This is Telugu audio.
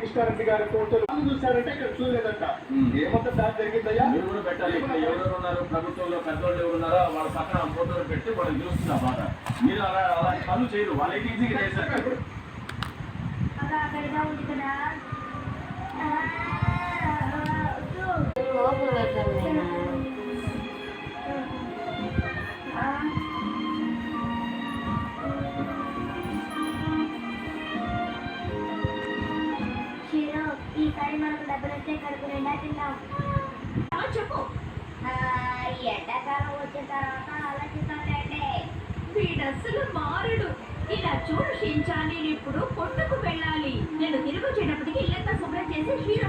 కృష్ణారెడ్డి గారి ఫోటోలు చూశారంటే ఇక్కడ చూడలేదంట. ఏమంతా దాని జరిగిందయ్యా? మీరు కూడా పెట్టాలి. ఎవరెవరు ఉన్నారు ప్రభుత్వంలో పెద్దోళ్ళు ఎవరు ఉన్నారో వాళ్ళ పక్కన ఫోటోలు పెట్టి వాళ్ళకి చూస్తున్నా బాగా. మీరు అలా పనులు చేయరు, వాళ్ళకి ఈజీగా చేశారు. ఈసారి మనకు డబ్బులు వచ్చే కడుపు నిండా తిన్నాం. చెప్పు. ఎండాకాలం వచ్చిన తర్వాత ఆలోచిస్తానంటే వీడు అస్సలు మారడు. ఇలా చూడు షించాన్, నేను ఇప్పుడు కొట్టుకు వెళ్ళాలి. నేను తిరిగి వచ్చేటప్పటికి ఇల్లంతా శుభ్రం చేసి శ్రీరామ్